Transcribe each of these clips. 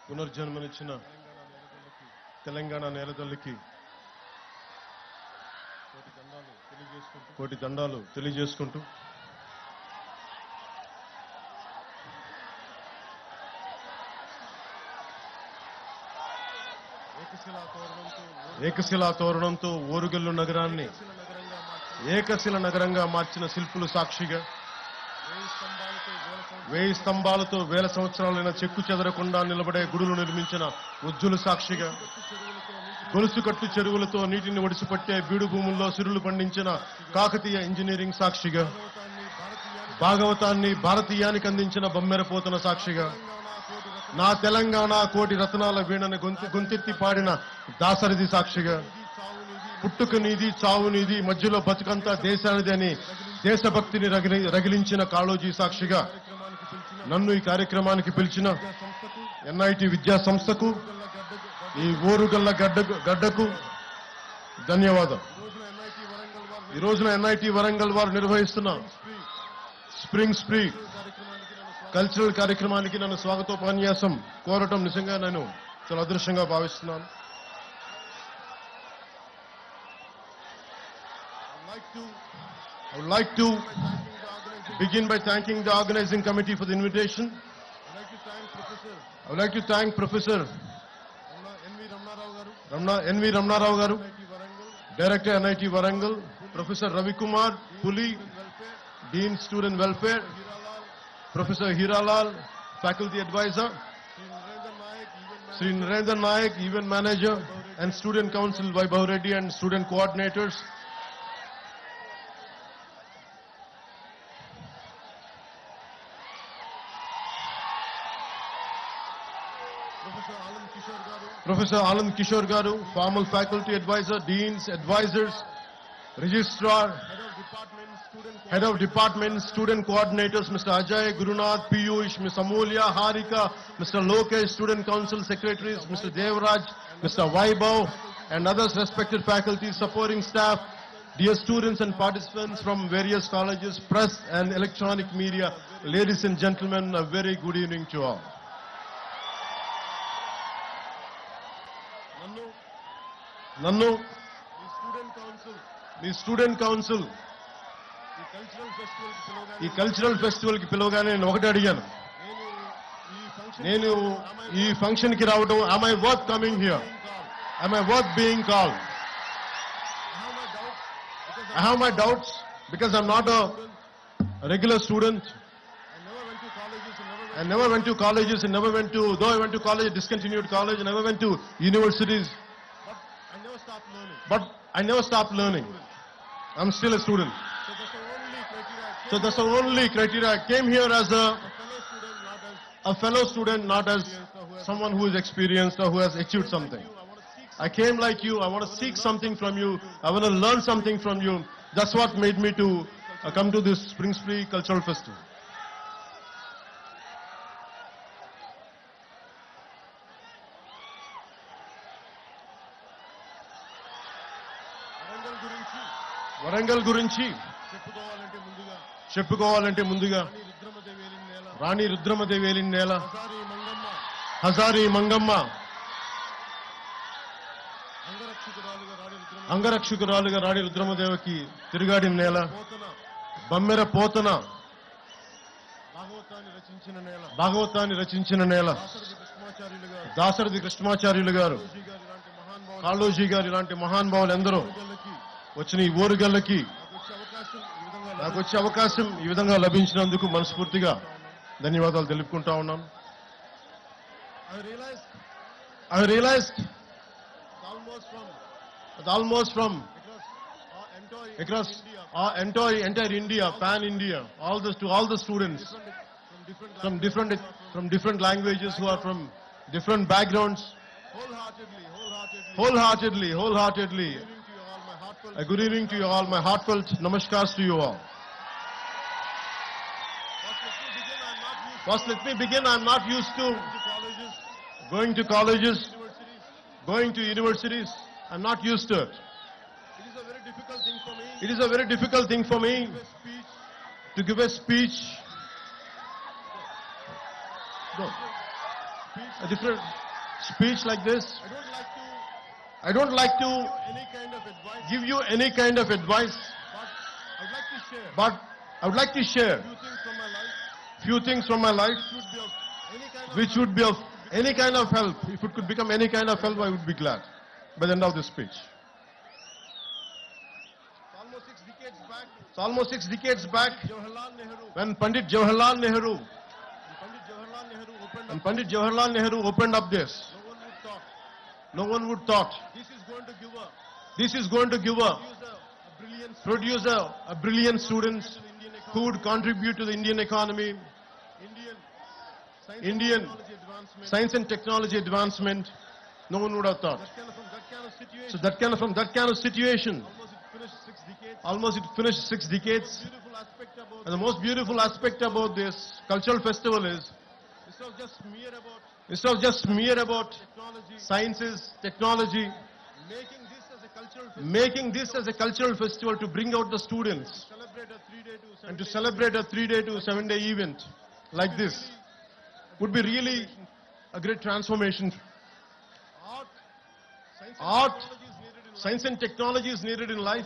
పునర్జన్మనిచ్చిన తెలంగాణ నేలతల్లికి కోటి దండాలు తెలియజేసుకుంటూ ఏకశిలా తోరణంతో ఓరుగల్లు నగరాన్ని ఏకశిల నగరంగా మార్చిన శిల్పులు సాక్షిగా 1000 స్తంభాలతో వేల సంవత్సరాలైన చెక్కు చెదరకుండా నిలబడే గుడులు నిర్మించిన ఉజ్జులు సాక్షిగా గొలుసుకట్టు చెరువులతో నీటిని ఒడిసిపట్టే బీడు భూముల్లో సిరులు పండించిన కాకతీయ ఇంజనీరింగ్ సాక్షిగా భాగవతాన్ని భారతీయానికి అందించిన బమ్మెరపోతన సాక్షిగా నా తెలంగాణ కోటి రత్నాల వీణని గొంతెత్తి పాడిన దాసరిది సాక్షిగా పుట్టుక నీది చావు నీది మధ్యలో బతుకంతా దేశానిది అని దేశభక్తిని రగిలించిన కాళోజీ సాక్షిగా నన్ను ఈ కార్యక్రమానికి పిలిచిన ఎన్ఐటి విద్యా సంస్థకు ఈ ఓరుగల్ల గడ్డకు ధన్యవాదం. ఈ రోజున ఎన్ఐటి వరంగల్ వారు నిర్వహిస్తున్న స్ప్రింగ్ స్ప్రీ కల్చరల్ కార్యక్రమానికి నన్ను స్వాగతోపన్యాసం కోరటం నిజంగా నేను చాలా అదృష్టంగా భావిస్తున్నాను. I would like to begin by thanking the organizing committee for the invitation. I would like to thank Professor N.V. Ramnarao Garu, Director NIT Warangal, Professor Ravi Kumar Puli, Dean Student Welfare, Professor Hiralal, Faculty Advisor, Sri Narendra Naik, Event Manager, and Student Council Vaibhav Reddy and Student Coordinators. Professor Anand Kishore Garu, Formal Faculty Advisor, Deans, Advisors, Registrar, Head of Department, Student Coordinators, Mr. Ajay, Gurunath, Piyush, Ms. Amulya, Harika, Mr. Lokesh, Student Council Secretaries, Mr. Devraj, Mr. Vaibhav, and others respected faculty, supporting staff, dear students and participants from various colleges, press and electronic media, ladies and gentlemen, a very good evening to all. నన్ను మీ student council ఈ cultural festival కి పిలవగానే నేను ఒకటి అడిగాను, నేను ఈ function కి రావడం, am I worth coming here? Am I worth being called? I have my doubts because I'm not a regular student. I never went to colleges and never went to, though I went to college, discontinued college, and never went to universities. But I never stopped learning. I'm still a student. So that's the only criteria. I came here as a fellow student, not as someone who is experienced or who has achieved something. I came like you. I want to seek something from you. I want to learn something from you. That's what made me to come to this Spring Spree Cultural Festival. Warangal గురించి చెప్పుకోవాలంటే ముందుగా రాణి రుద్రమదేవి ఏలిన నేల, హజారీ మంగమ్మ అంగరక్షకురాలుగా రాణి రుద్రమదేవికి తిరుగాడిన నేల, బమ్మెర పోతన భాగవతాన్ని రచించిన నేల, దాసరథి కృష్ణమాచార్యులు గారు, కాళోజీ గారు ఇలాంటి మహానుభావులు ఎందరో వచ్చిన ఈ ఓరుగల్లకి నాకు వచ్చే అవకాశం ఈ విధంగా లభించినందుకు మనస్ఫూర్తిగా ధన్యవాదాలు తెలుపుకుంటా ఉన్నాను. I realized almost from across entire India, pan India, all the students from different languages who are from different backgrounds, wholeheartedly. A good evening to you all. My heartfelt namaskars to you all. First, let me begin. I'm not used to going to colleges, going to universities. I'm not used to it. It is a very difficult thing for me to give a speech. a different speech like this. I don't like to give you any kind of advice, but I would like to share few things from my life which would be of any kind of help. If it could become any kind of help, I would be glad by the end of this speech. It's almost 6 decades back when Pandit Jawaharlal Nehru opened up this. No one would thought this is going to give produce a brilliant students who would contribute to the Indian economy, Indian science and technology advancement. No one would have thought. So from that kind of situation, almost it finished 6 decades. And the most beautiful aspect about this cultural festival is, instead of just mere about sciences, technology, making this as a cultural festival to bring out the students and to celebrate a 3-day to 7-day event like this would be really a great transformation. Art, science and technology is needed in life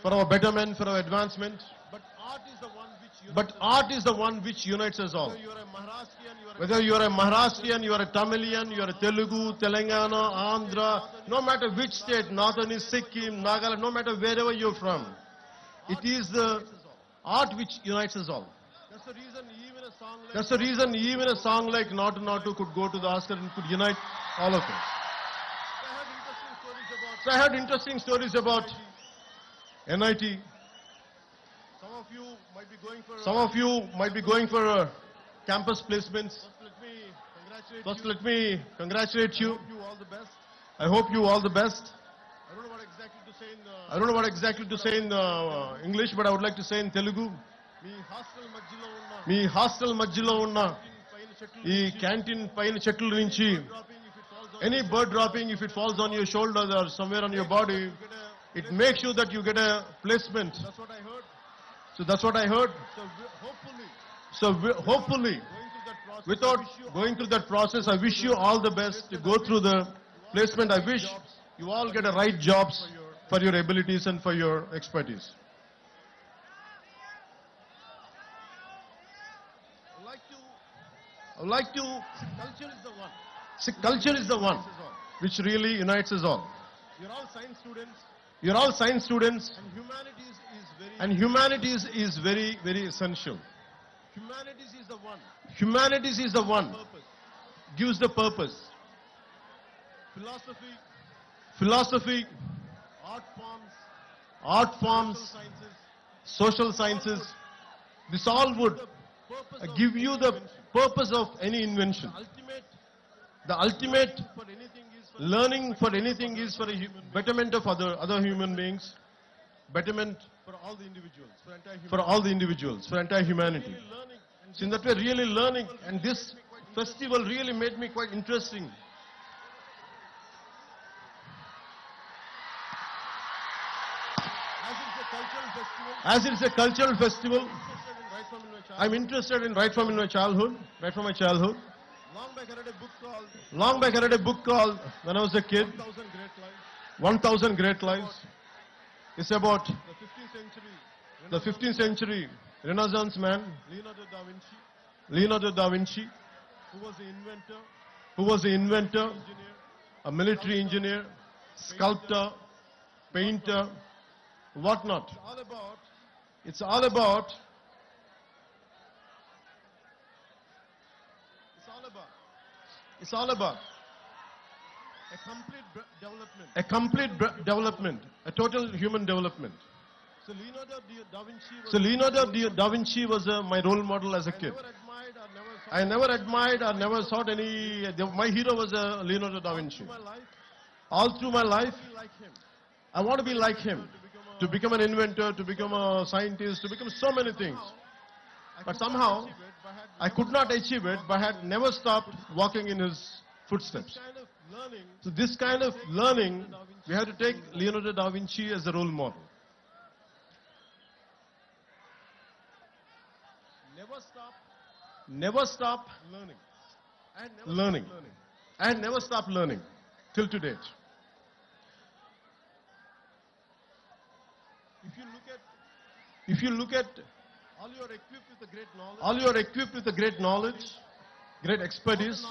for our betterment, for our advancement. But art is the one which unites us all. Whether you are a Maharashtrian, you are a Tamilian, you are a Telugu, Telangana, Andhra, no matter which state, Northern is Sikkim, Nagaland, no matter wherever you're from, it is the art which unites us all. That's the reason even a song like Natu Natu could go to the Oscar and could unite all of us. So I heard interesting stories about NIT. Some of you might be going for campus placements. First, let me congratulate you. I hope you all the best. I don't know what exactly to say in English, but I would like to say in Telugu. Me hostel మధ్యలో ఉన్న ఈ canteen పైన చెట్ల నుంచి any bird dropping, if it falls on your shoulder or somewhere on your body, it makes sure that you get a placement. So that's what I heard. So hopefully, without going through that process, I wish you all the best to go through the placement. I wish you all get the right jobs for your abilities and for your expertise. I would like to, culture is the one which really unites us all. You're all science students. And humanities is very, very essential. Humanities is the one gives the purpose. Philosophy, art forms, social sciences, this all would give you the purpose of any invention. The ultimate learning for anything is for a betterment of other human beings, betterment for all the individuals, for entire humanity. So in that way, really learning, and this festival really made me quite interesting. As it's a cultural festival, I'm interested in right from my childhood. Long back I read a book called, when I was a kid, 1000 Great Lives. It's about the 15th century Renaissance man, Leonardo da Vinci, who was the inventor, a military engineer, sculptor, painter, whatnot. It's all about a complete development, a total human development. So Leonardo da Vinci was my role model as a kid. I never admired or never sought any, my hero was Leonardo da Vinci. All through my life, I want to be like him, to become an inventor, to become a scientist, to become so many things. But somehow, I could not achieve it, but I had never stopped walking in his footsteps. So this kind of learning, we have to take Leonardo da Vinci as a role model. Never stop learning. learning, and never stop learning till to date. If you look at all you are equipped with a great knowledge, great expertise,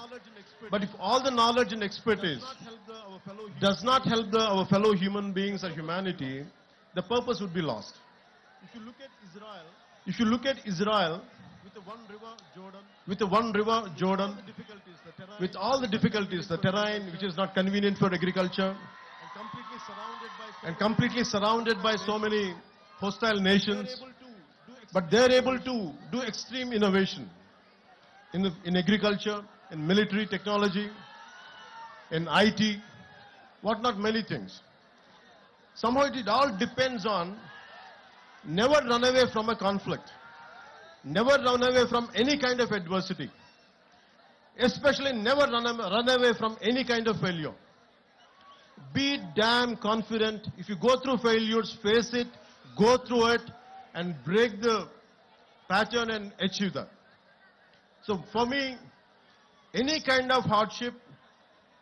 but if all the knowledge and expertise does not help our fellow human beings or humanity, the purpose would be lost. If you look at Israel, with the one river Jordan, with all the difficulties, the terrain which is not convenient for agriculture, and completely surrounded by so many hostile nations, but they are able to do extreme innovation in agriculture, in military technology, in IT, what not many things. Somehow it all depends on never run away from a conflict, never run away from any kind of adversity, especially never run away from any kind of failure. Be damn confident. If you go through failures, face it, go through it, and break the pattern and achieve that. So for me, any kind of hardship,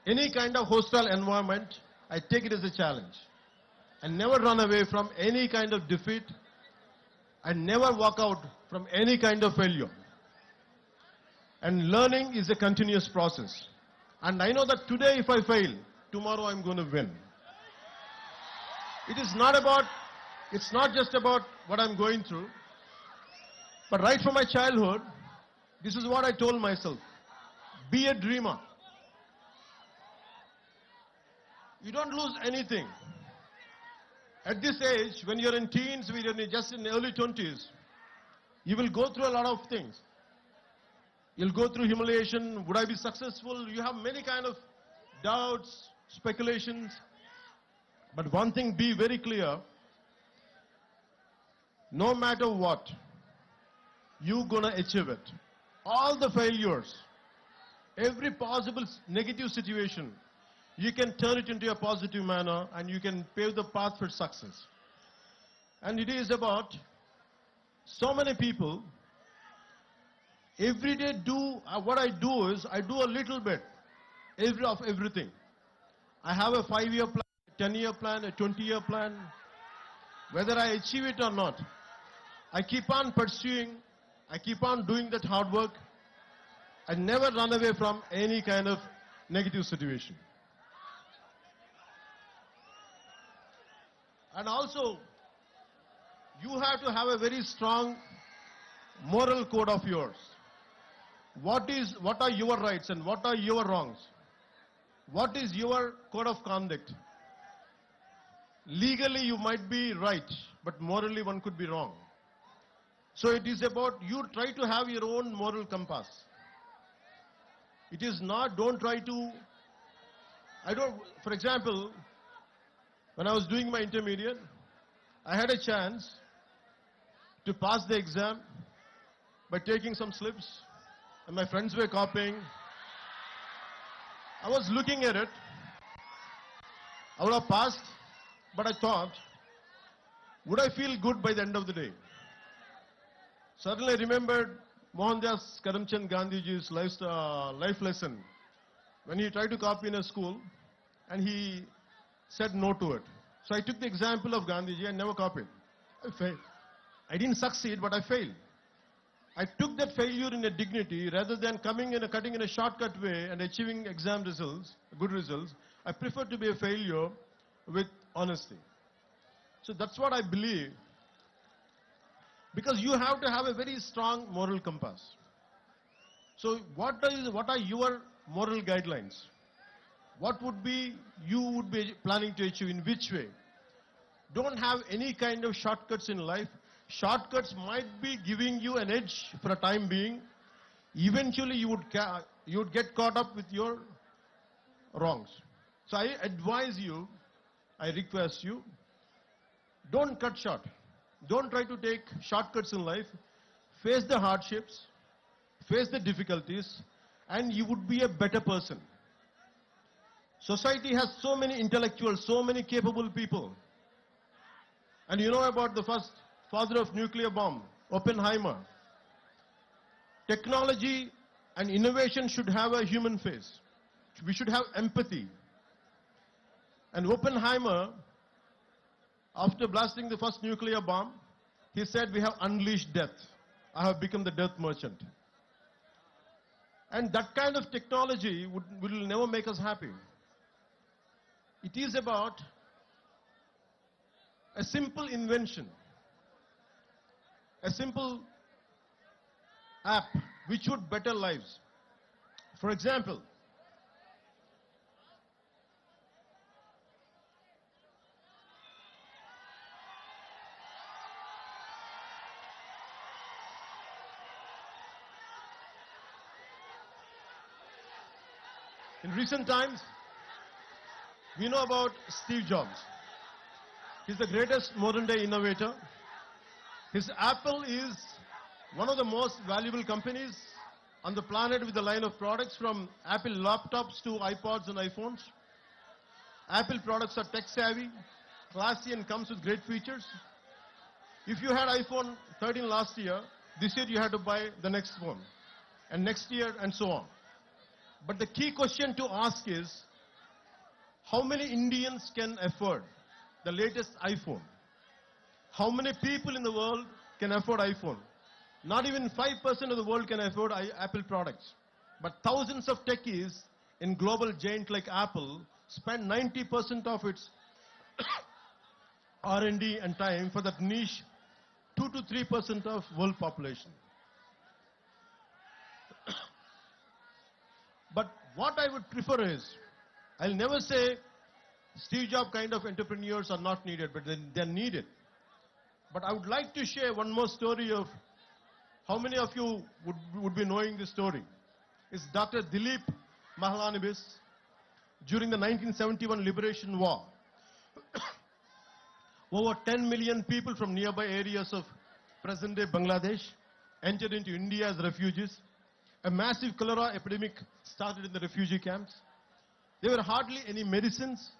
any kind of hostile environment, I take it as a challenge. And never run away from any kind of defeat, and never walk out from any kind of failure. And learning is a continuous process. And I know that today if I fail, tomorrow I'm going to win. It's not just about what I'm going through, but right from my childhood, this is what I told myself. Be a dreamer. You don't lose anything. At this age, when you're in teens, when you're just in the early 20s, you will go through a lot of things. You'll go through humiliation. Would I be successful? You have many kind of doubts, speculations. But one thing, be very clear. No matter what, you're going to achieve it. All the failures, every possible negative situation, you can turn it into a positive manner and you can pave the path for success. And it is about so many people, every day what I do is, I do a little bit of everything. I have a 5-year plan, a 10-year plan, a 20-year plan. Whether I achieve it or not, I keep on pursuing, I keep on doing that hard work. I never run away from any kind of negative situation. And also, you have to have a very strong moral code of yours. What are your rights and what are your wrongs? What is your code of conduct? Legally you might be right, but morally one could be wrong. So it is about you try to have your own moral compass. It is not, don't try to, for example, when I was doing my intermediate, I had a chance to pass the exam by taking some slips, and my friends were copying. I was looking at it. I would have passed, but I thought, would I feel good by the end of the day? Suddenly I remembered Mohandas Karamchand Gandhiji's life lesson when he tried to copy in a school and he said no to it. So I took the example of Gandhiji and never copied. I failed. I didn't succeed, but I failed. I took that failure in a dignity rather than cutting in a shortcut way and achieving exam results, good results. I prefer to be a failure with honesty. So that's what I believe. Because you have to have a very strong moral compass. So what are your moral guidelines? What you would be planning to achieve, in which way? Don't have any kind of shortcuts in life. Shortcuts might be giving you an edge for a time being. Eventually you would get caught up with your wrongs. So I advise you, I request you, don't cut short. Don't try to take shortcuts in life. Face the hardships, face the difficulties, and you would be a better person. Society has so many intellectuals, so many capable people. And you know about the first father of nuclear bomb, Oppenheimer. Technology And innovation should have a human face. We should have empathy. And Oppenheimer, after blasting the first nuclear bomb, he said, "We have unleashed death. I have become the death merchant." And that kind of technology will never make us happy. It is about a simple invention, a simple app which would better lives. For example, in recent times, we know about Steve Jobs. He's the greatest modern day innovator. His Apple is one of the most valuable companies on the planet with a line of products from Apple laptops to iPods and iPhones. Apple products are tech savvy, classy and comes with great features. If you had iPhone 13 last year, this year you had to buy the next one, and next year and so on. But the key question to ask is, how many Indians can afford the latest iPhone? How many people in the world can afford iPhone? Not even 5% of the world can afford Apple products. But thousands of techies in global giant like Apple spend 90% of its R&D and time for that niche 2 to 3% of world population. But what I would prefer is, I'll never say Steve Jobs kind of entrepreneurs are not needed, but they're needed. But I would like to share one more story of how many of you would be knowing this story. It's Dr. Dilip Mahalanobis during the 1971 Liberation War. Over 10 million people from nearby areas of present-day Bangladesh entered into India as refugees. A massive cholera epidemic started in the refugee camps. There were hardly any medicines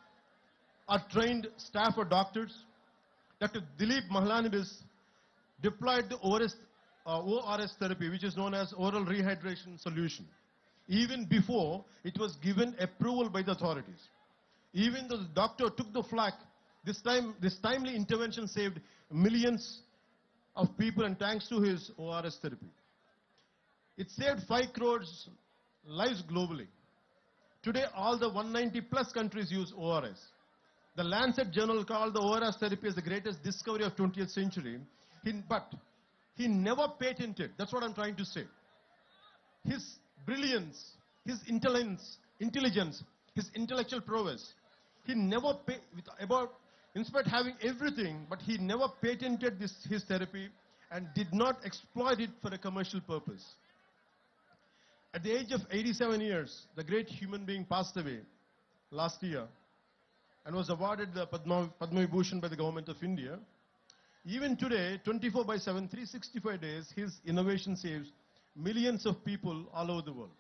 or trained staff or doctors. Dr. Dilip Mahalanobis deployed the ORS therapy, which is known as oral rehydration solution, even before it was given approval by the authorities. Even though the doctor took the flak, this timely intervention saved millions of people, and thanks to his ORS therapy. It saved 5 crores lives globally. Today, all the 190 plus countries use ORS. The Lancet journal called the ORS therapy as the greatest discovery of 20th century. But he never patented. That's what I'm trying to say. His brilliance, his intelligence, his intellectual prowess. He never in spite of having everything, but he never patented his therapy and did not exploit it for a commercial purpose. At the age of 87 years, the great human being passed away last year and was awarded the Padma Vibhushan by the government of India. Even today, 24/7, 365 days, his innovation saves millions of people all over the world.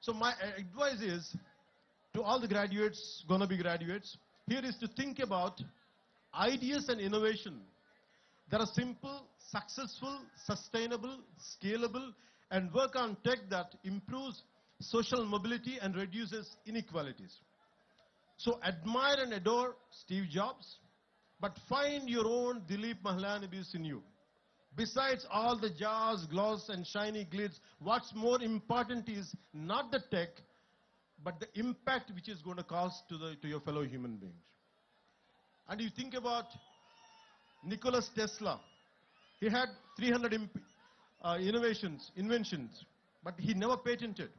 So my advice is to all the graduates, gonna be graduates, here is to think about ideas and innovation that are simple, successful, sustainable, scalable, and work on tech that improves social mobility and reduces inequalities. So admire and adore Steve Jobs, but find your own Dilip Mahalanobis in you. Besides all the jars, gloss, and shiny glitz, what's more important is not the tech, but the impact which is going to cause to your fellow human beings. And you think about Nikola Tesla. He had 300 inventions, but he never patented.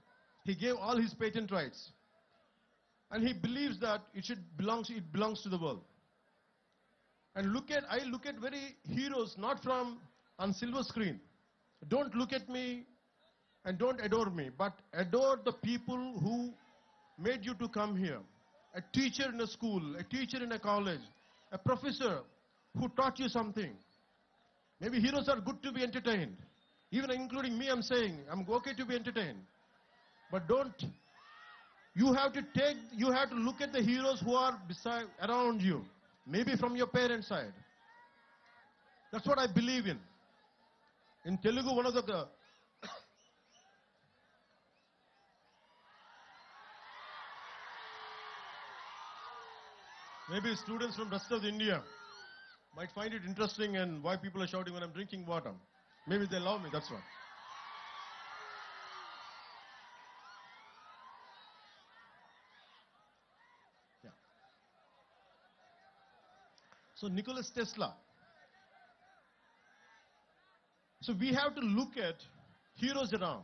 He gave all his patent rights. And he believes that it belongs to the world. And I look at very heroes, not from on silver screen. Don't look at me and don't adore me, but adore the people who made you to come here. A teacher in a school, a teacher in a college, a professor who taught you something. Maybe heroes are good to be entertained. Even including me, I'm saying, I'm okay to be entertained. But you have to look at the heroes who are around you. Maybe from your parents' side. That's what I believe in. In Telugu, one of the Maybe students from rest of India might find it interesting and why people are shouting when I'm drinking water. Maybe they love me, that's why. Yeah. So Nicholas Tesla. So we have to look at heroes around.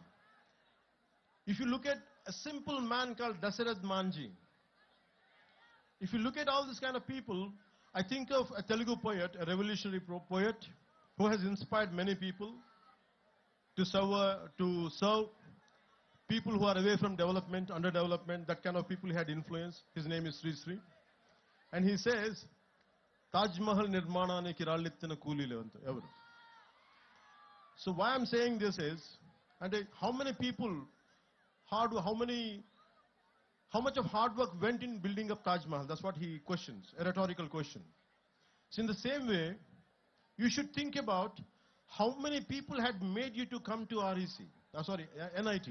If you look at a simple man called Dasarath Manji, if you look at all this kind of people, I think of a Telugu poet, a revolutionary poet, who has inspired many people to serve people who are away from development, underdevelopment, that kind of people he had influence. His name is Sri Sri. And he says, Taj Mahal nirmananiki rallittina koolile anta evaru. So why I'm saying this is, and how many people, how much of hard work went in building up Taj Mahal? That's what he questions, a rhetorical question. So in the same way, you should think about how many people had made you to come to NIT.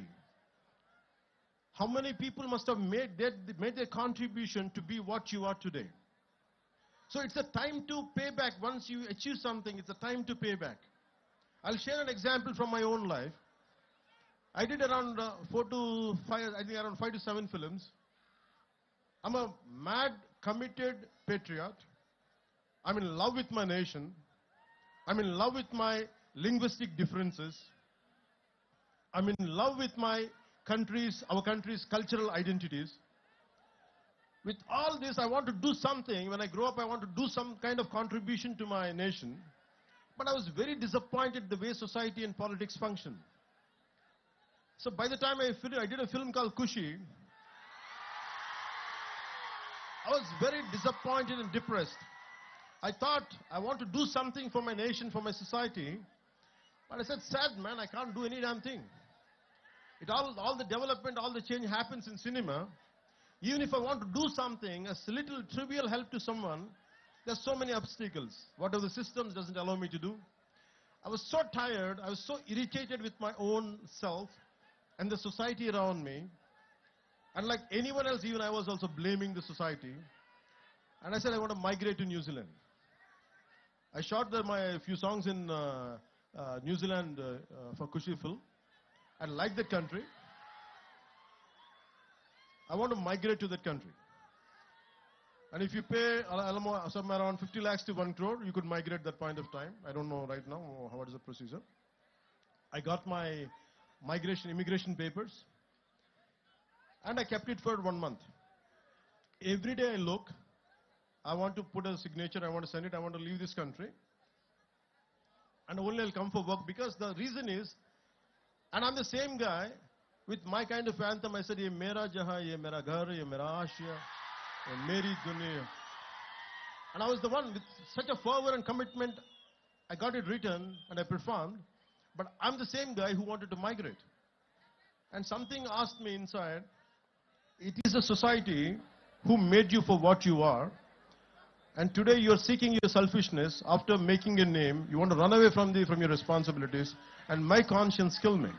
How many people must have made their contribution to be what you are today. So it's a time to pay back. Once you achieve something, it's a time to pay back. I'll share an example from my own life. I did around 4 to 5, I think around 5 to 7 films. I'm a mad, committed patriot. I'm in love with my nation. I'm in love with my linguistic differences. I'm in love with our country's cultural identities. With all this, I want to do something. When I grow up, I want to do some kind of contribution to my nation. But I was very disappointed the way society and politics function. So by the time I did a film called Kushi, I was very disappointed and depressed. I thought I want to do something for my nation, for my society. But I said, sad man, I can't do any damn thing. All the development, all the change happens in cinema. Even if I want to do something, a little trivial help to someone, there's so many obstacles. Whatever the systems doesn't allow me to do. I was so tired, I was so irritated with my own self and the society around me. And like anyone else, even I was also blaming the society. And I said, I want to migrate to New Zealand. I shot my few songs in New Zealand for Kushi film. I like that country. I want to migrate to that country. And if you pay somewhere around 50 lakhs to 1 crore, you could migrate that point of time. I don't know right now what is the procedure. I got my immigration papers. And I kept it for 1 month. Every day I look, I want to put a signature, I want to send it, I want to leave this country. And only I'll come for work, because the reason is, and I'm the same guy, with my kind of anthem, I said, ye mera jahan, ye mera ghar, ye mera ashya, ye meri dunya. And I was the one with such a fervor and commitment, I got it written and I performed, but I'm the same guy who wanted to migrate. And something asked me inside, it is a society who made you for what you are, and today you are seeking your selfishness. After making a name, you want to run away from your responsibilities, and my conscience killed me.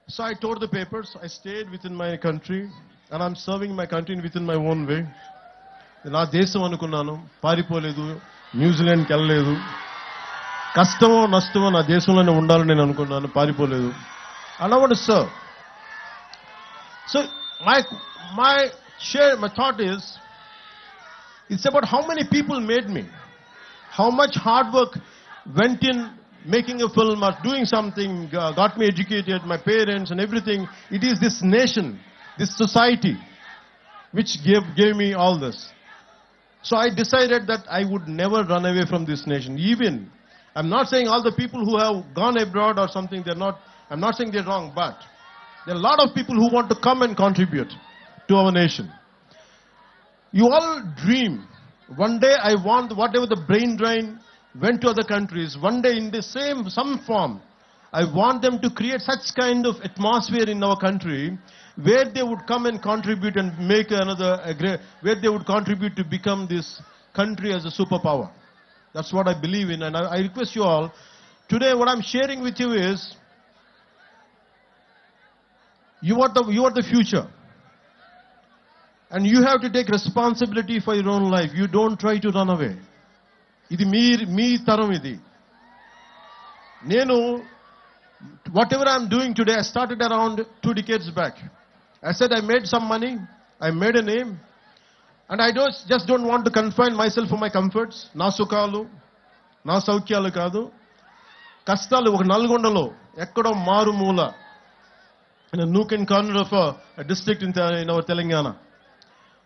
So I tore the papers, I stayed within my country, and I'm serving my country within my own way. నా దేశం అనుకున్నాను, పారిపోలేదు, న్యూజిలాండ్కి వెళ్ళలేదు. కష్టమో నష్టమో నా దేశంలోనే ఉండాలని నేను అనుకున్నాను, పారిపోలేదు. And I want to serve. So my thought is, it's about how many people made me, how much hard work went in making a film or doing something, got me educated, my parents and everything. It is this nation, this society, which gave me all this. So I decided that I would never run away from this nation. Even, I'm not saying all the people who have gone abroad or something, I'm not saying they're wrong, but there are a lot of people who want to come and contribute to our nation. You all dream. One day I want, whatever the brain drain went to other countries, one day in some form, I want them to create such kind of atmosphere in our country where they would come and contribute and make where they would contribute to become this country as a superpower. That's what I believe in, and I request you all, today what I'm sharing with you is, you are the future. And you have to take responsibility for your own life. You don't try to run away. Idi me taram idi. Nenu, whatever I'm doing today, I started around 2 decades back. I said I made some money, I made a name, and I just don't want to confine myself for my comforts. Na sukalu, na saukyalu kaadu. Kastalu oka Nalgondalo, ekkado maru moola, in a nook and corner of a district in our Telangana.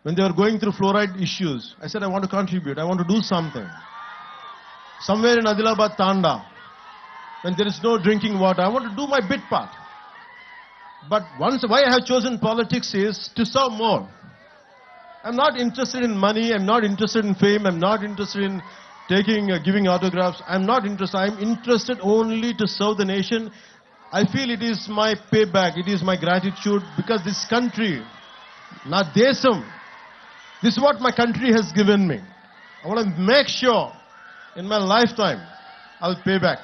When they were going through fluoride issues, I said I want to contribute, I want to do something. Somewhere in Adilabad Tanda, when there is no drinking water, I want to do my bit part. But why I have chosen politics is to serve more. I'm not interested in money, I'm not interested in fame, I'm not interested in giving autographs. I'm not interested. I'm interested only to serve the nation. I feel it is my payback, it is my gratitude, because this country, na desam, this is what my country has given me. I want to make sure in my lifetime I'll pay back.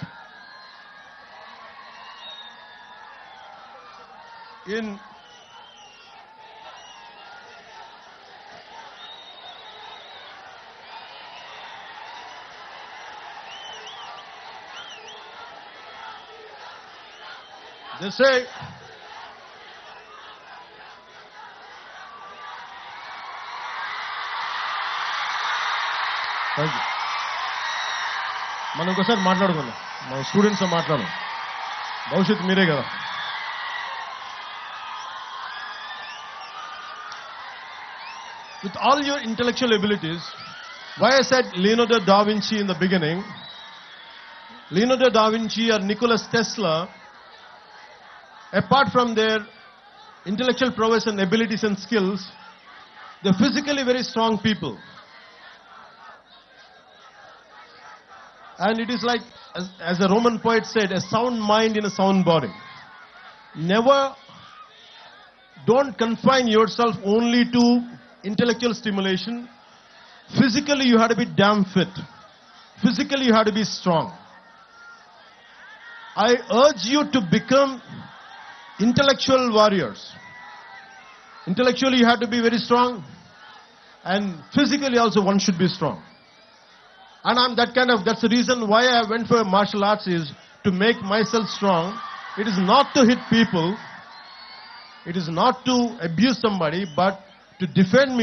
They say, thank you. మనం ఒకసారి మాట్లాడుకుందాం, మన students మాట్లాడదాం, భవిష్యత్తు మీరే కదా. With all your intellectual abilities, why I said Leonardo da Vinci in the beginning, Leonardo da Vinci or Nikola Tesla, apart from their intellectual prowess and abilities and skills, they're physically very strong people. And it is like, as a Roman poet said, a sound mind in a sound body. Don't confine yourself only to intellectual stimulation. Physically, you have to be damn fit. Physically, you have to be strong. I urge you to become intellectual warriors. Intellectually, you have to be very strong, and physically also one should be strong. And that's the reason why I went for martial arts, is to make myself strong. It is not to hit people, it is not to abuse somebody, but to defend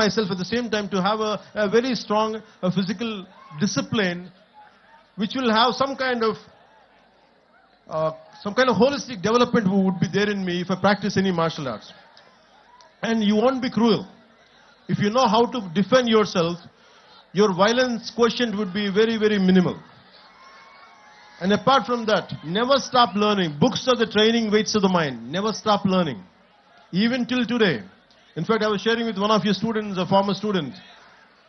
myself at the same time, to have a very strong physical discipline, which will have some kind of holistic development would be there in me if I practice any martial arts. And you won't be cruel. If you know how to defend yourself, your violence quotient would be very, very minimal. And apart from that, never stop learning. Books are the training weights of the mind. Never stop learning. Even till today. In fact, I was sharing with one of your students, a former student.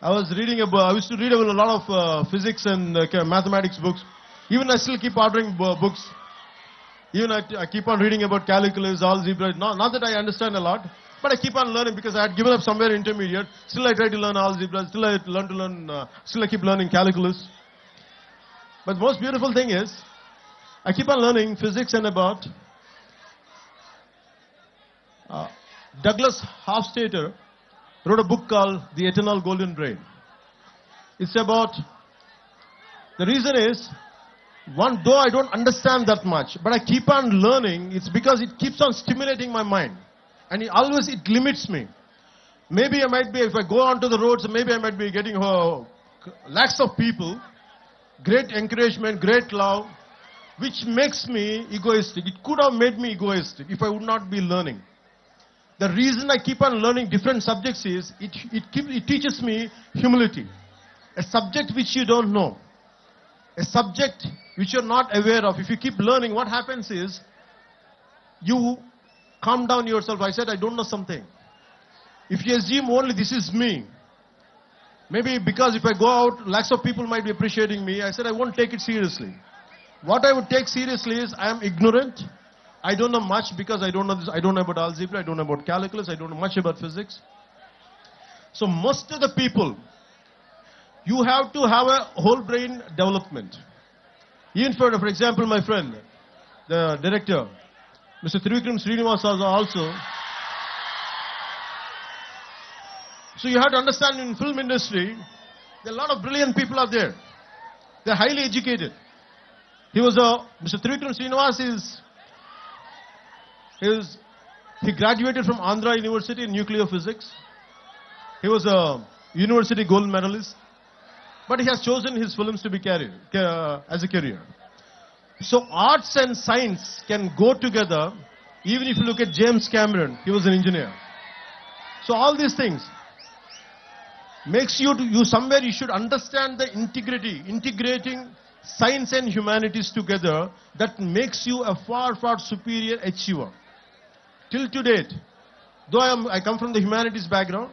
I used to read a lot of physics and mathematics books. Even I still keep ordering books. Even I keep on reading about calculus, algebra. Not that I understand a lot, but I keep on learning, because I had given up somewhere intermediate. Still I try to learn algebra. Still I keep learning calculus. But the most beautiful thing is, I keep on learning physics and about Douglas Hofstadter wrote a book called The Eternal Golden Brain. It's about, the reason is, though I don't understand that much, but I keep on learning, it's because it keeps on stimulating my mind. And it limits me. Maybe I might be, if I go onto the roads, maybe I might be getting lakhs of people, great encouragement, great love, which makes me egoistic. It could have made me egoistic if I would not be learning. The reason I keep on learning different subjects is, it teaches me humility. A subject which you don't know, a subject which you're not aware of, if you keep learning, what happens is, you calm down yourself. I said, I don't know something. If you assume only this is me, maybe because if I go out, lakhs of people might be appreciating me, I said I won't take it seriously. What I would take seriously is, I am ignorant. I don't know much, because I don't know this. I don't know about algebra, I don't know about calculus, I don't know much about physics. So most of the people, you have to have a whole brain development. Even for example, my friend, the director, Mr. Trivikram Srinivas also, So you have to understand, in film industry, there are a lot of brilliant people out there. They're highly educated. Mr. Trivikram Srinivas he graduated from Andhra University in nuclear physics. He was a university gold medalist. But he has chosen his films to be as a career. So arts and science can go together. Even if you look at James Cameron, he was an engineer. So all these things makes you somewhere you should understand the integrating science and humanities together. That makes you a far, far superior achiever. Till to date, though I come from the humanities background,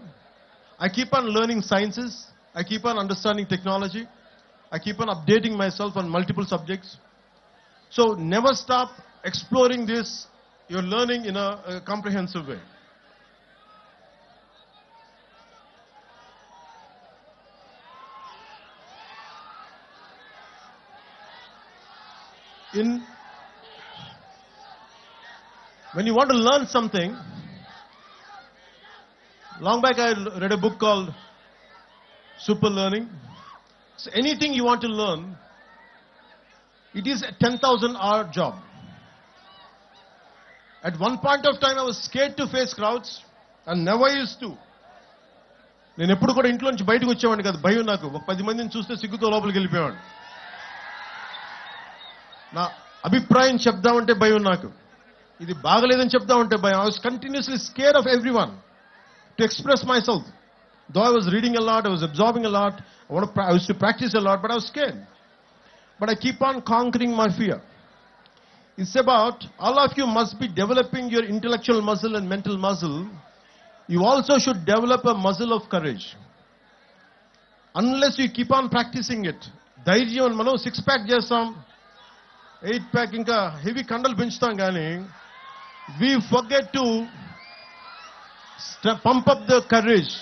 I keep on learning sciences. I keep on understanding technology. I keep on updating myself on multiple subjects. So never stop exploring this. You're learning in a comprehensive way. When you want to learn something, long back I read a book called Super Learning. So anything you want to learn, it is a 10,000-hour job. At one point of time, I was scared to face crowds and never used to. నేను ఎప్పుడు కూడా ఇంట్లో నుంచి బయటకు వచ్చేవాడిని కాదు. భయం నాకు. ఒక 10 మందిని చూస్తే సిగ్గుతో లోపలికి వెళ్ళిపోయేవాడిని. నా అభిప్రాయం చెప్దామంటే భయం నాకు. ఇది బాగలేదని చెప్దామంటే భయం. I was continuously scared of everyone to express myself. Though I was reading a lot, I was absorbing a lot, I used to practice a lot, but I was scared. But I keep on conquering my fear. It's about, all of you must be developing your intellectual muscle and mental muscle. You also should develop a muscle of courage. Unless you keep on practicing it. ధైర్యం మనం 6-pack చేస్తాం, 8-pack ఇంకా heavy కండలు పెంచుతాం కానీ we forget to pump up the courage.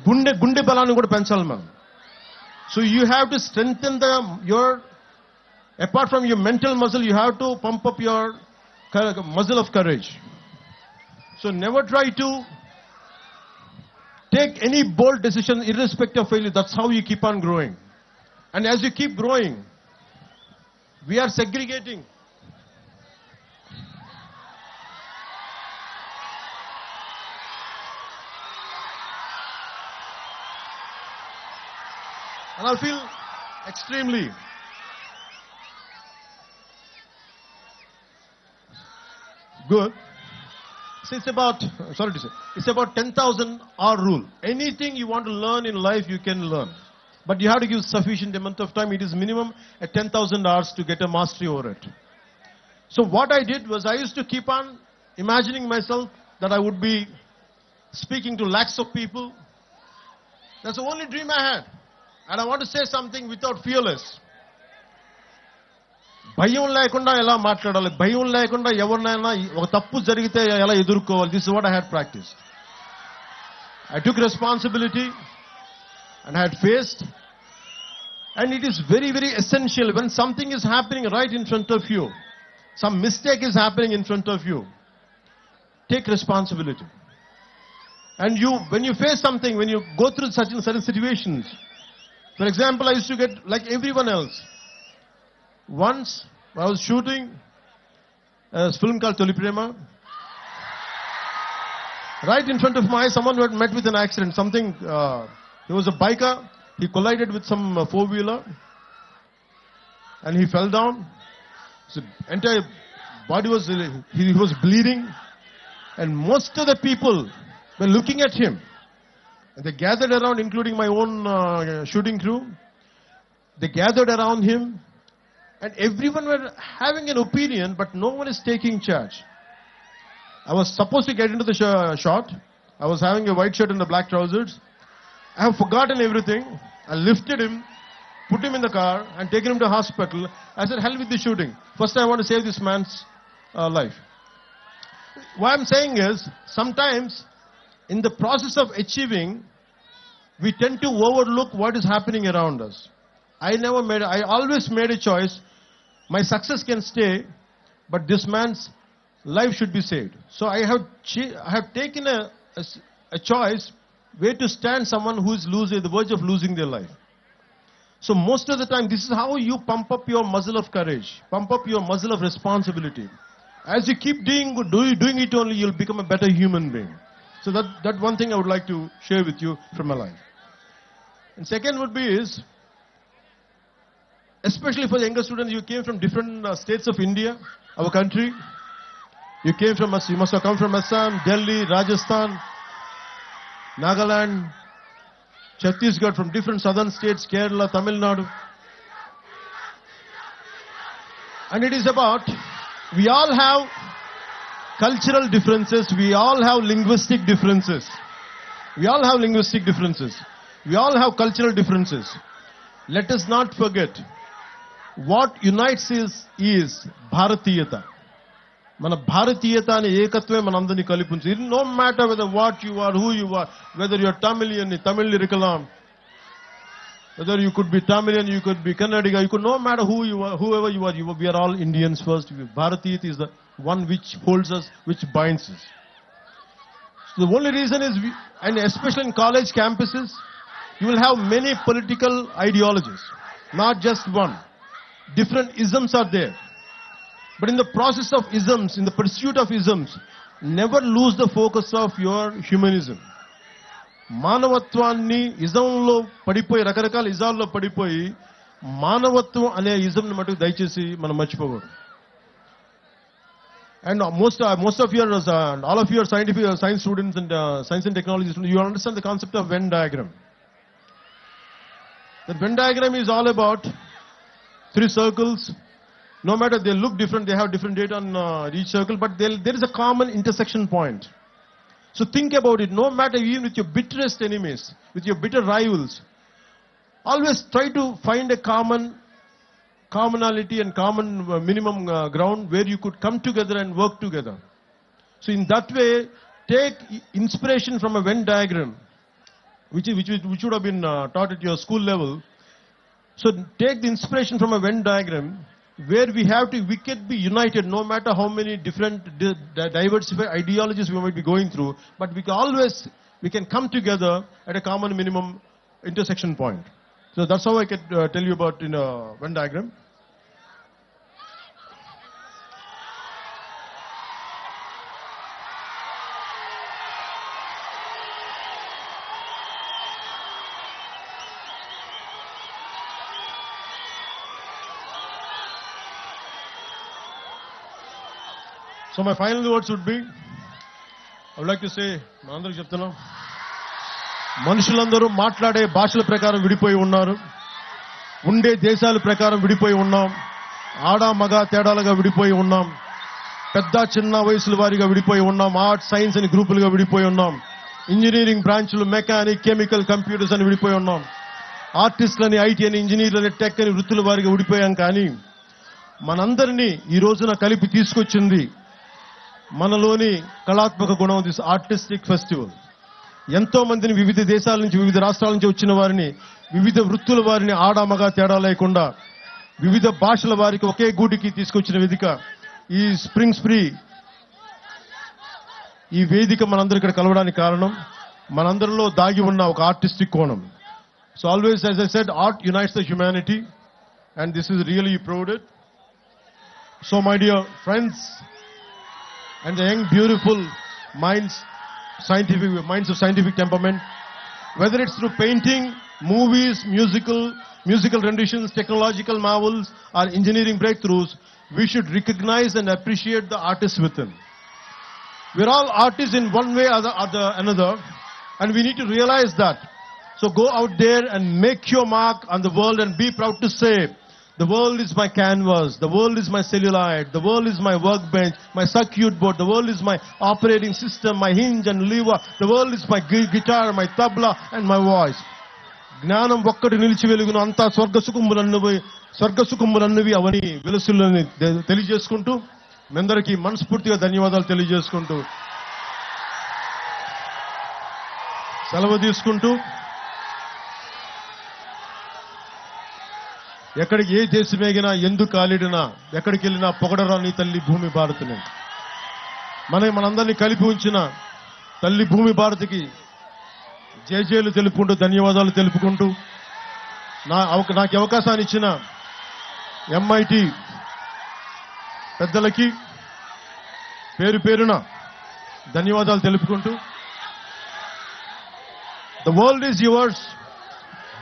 గుండె బలాన్ని కూడా పెంచాలి మనం. So you have to strengthen apart from your mental muscle, you have to pump up your muscle of courage. So never try to take any bold decision irrespective of failure. That's how you keep on growing. And as you keep growing, we are segregating. And I feel extremely good. So it's about 10,000-hour rule. Anything you want to learn in life, you can learn. But you have to give sufficient amount of time. It is minimum at 10,000 hours to get a mastery over it. So what I did was I used to keep on imagining myself that I would be speaking to lakhs of people. That's the only dream I had. And I want to say something without fearless. భయం లేకుండా ఎలా మాట్లాడాలి, భయం లేకుండా ఎవరినైనా ఒక తప్పు జరిగితే ఎలా ఎదుర్కోవాలి. This is what I had practiced. I took responsibility and I had faced. And it is very, very essential when something is happening right in front of you, some mistake is happening in front of you, take responsibility. And when you face something, when you go through certain situations, for example, I used to get like everyone else. Once I was shooting a film called Toli Prema. Right in front of my eyes, someone had met with an accident. He was a biker. He collided with some four-wheeler and he fell down. His entire body he was bleeding, and most of the people were looking at him. And they gathered around, including my own shooting crew. They gathered around him, and everyone were having an opinion, but no one is taking charge. I was supposed to get into the shot. I was having a white shirt and the black trousers. I have forgotten everything. I lifted him, put him in the car, and taken him to hospital. I said, hell with the shooting. First, I want to save this man's life. What I'm saying is, sometimes in the process of achieving, we tend to overlook what is happening around us. I always made a choice. My success can stay, but this man's life should be saved. So I have taken a choice where to stand someone who is at the verge of losing their life. So most of the time, this is how you pump up your muscle of courage, pump up your muscle of responsibility. As you keep doing it only, you'll become a better human being. So that one thing I would like to share with you from my life. And second would be is, especially for the younger students, you came from different states of India, our country. You must have come from Assam, Delhi, Rajasthan, Nagaland, Chhattisgarh, from different southern states, Kerala, Tamil Nadu. And it is about, we all have cultural differences, we all have linguistic differences. We all have linguistic differences. We all have cultural differences. Let us not forget, what unites us is Bharatiyata. మన భారతీయత అనే ఏకత్వమే మనందరినీ కలిపించు. It no matter whether what you are, who you are, whether you are Tamilian, Tamil Irikalam, whether you could be Tamilian, you could be Kannadiga, you could, no matter who you are, whoever you are, we are all Indians first. Bharatiyata is the one which holds us, which binds us. So the only reason is, and especially in college campuses, you will have many political ideologies, not just one. Different isms are there. But in the process of isms, in the pursuit of isms, never lose the focus of your humanism. మానవత్వాన్ని ఇజంలో పడిపోయి, రకరకాల ఇజాల్లో పడిపోయి, మానవత్వం అనే ఇజంని మటుకు దయచేసి మనం మర్చిపోకూడదు. And most of your, all of your science students and science and technology students, you understand the concept of Venn diagram. The Venn diagram is all about three circles. No matter they look different, they have different data on each circle, but there is a common intersection point. So think about it. No matter, even with your bitterest enemies, with your bitter rivals, always try to find a commonality and common minimum ground where you could come together and work together. So in that way, take inspiration from a Venn diagram, which would have been taught at your school level. So take the inspiration from a Venn diagram, where we can be united, no matter how many different diversified ideologies we might be going through, but we can come together at a common minimum intersection point. So that's how I can tell you about in a Venn diagram. So my final words would be, I would like to say, మనందరికీ చెప్తున్నాం, మనుషులందరూ మాట్లాడే భాషల ప్రకారం విడిపోయి ఉన్నారు, ఉండే దేశాల ప్రకారం విడిపోయి ఉన్నాం, ఆడ మగ తేడాలుగా విడిపోయి ఉన్నాం, పెద్ద చిన్న వయసుల వారిగా విడిపోయి ఉన్నాం, ఆర్ట్స్ సైన్స్ అని గ్రూపులుగా విడిపోయి ఉన్నాం, ఇంజనీరింగ్ బ్రాంచ్లు మెకానిక్ కెమికల్ కంప్యూటర్స్ అని విడిపోయి ఉన్నాం, ఆర్టిస్టులని ఐటీ అని ఇంజనీర్లని టెక్ అని వృత్తుల వారిగా విడిపోయాం. కానీ మనందరినీ ఈ రోజున కలిపి తీసుకొచ్చింది మనలోని కళాత్మక గుణం, దిస్ ఆర్టిస్టిక్ ఫెస్టివల్. ఎంతో మందిని వివిధ దేశాల నుంచి, వివిధ రాష్ట్రాల నుంచి వచ్చిన వారిని, వివిధ వృత్తుల వారిని ఆడామగా తేడా లేకుండా వివిధ భాషల వారికి ఒకే గూటికి తీసుకొచ్చిన వేదిక ఈ స్ప్రింగ్ స్ప్రీ. ఈ వేదిక మనందరూ ఇక్కడ కలవడానికి కారణం మనందరిలో దాగి ఉన్న ఒక ఆర్టిస్టిక్ కోణం. So always, as I said, art unites the humanity, and this is really proud. So my dear friends and the young beautiful minds of scientific temperament, whether it's through painting, movies, musical renditions, technological marvels, or engineering breakthroughs, we should recognize and appreciate the artists within. We're all artists in one way or another, and we need to realize that. So go out there and make your mark on the world and be proud to say, the world is my canvas, the world is my celluloid, the world is my workbench, my circuit board, the world is my operating system, my hinge and lever, the world is my guitar, my tabla and my voice. జ్ఞానం ఒక్కటి నిలిచి వెలుగును, అంతా స్వర్గసుకుములన్నవి అవని వెలుసులని తెలియజేసుకుంటూ, మీ అందరికీ మనస్ఫూర్తిగా ధన్యవాదాలు తెలియజేసుకుంటూ సెలవు తీసుకుంటూ, ఎక్కడికి ఏ దేశమేగినా ఎందుకు కాలిడినా ఎక్కడికి వెళ్ళినా పొగడరా నీ తల్లి భూమి భారతిని. మనందరినీ కలిపి ఉంచిన తల్లి భూమి భారతికి జేజేలు తెలుపుకుంటూ ధన్యవాదాలు తెలుపుకుంటూ నాకు అవకాశాన్ని ఇచ్చిన ఎంఐటి పెద్దలకి పేరు పేరున ధన్యవాదాలు తెలుపుకుంటూ ద వరల్డ్ ఈజ్ యువర్స్,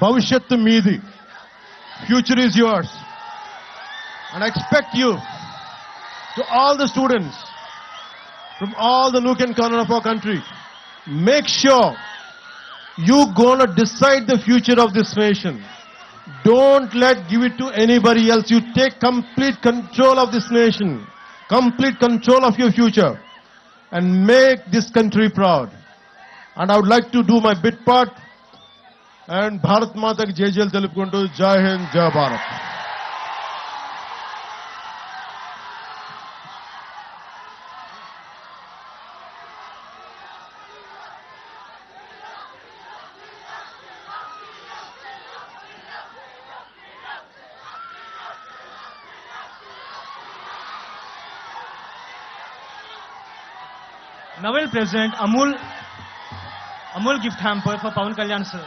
భవిష్యత్తు మీది, future is yours. And I expect you, to all the students from all the nook and corner of our country, make sure you gonna decide the future of this nation. Don't give it to anybody else. You take complete control of this nation, complete control of your future, and make this country proud. And I would like to do my bit part. And Bharat Mata ki Jai Jai telupukuntu, Jai Hind, Jai Bharat. Now we'll present Amul gift hamper for Pawan Kalyan sir.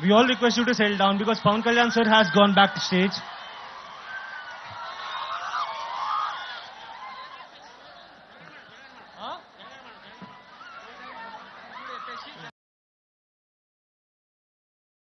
We all request you to settle down because Pawan Kalyan sir has gone back to stage.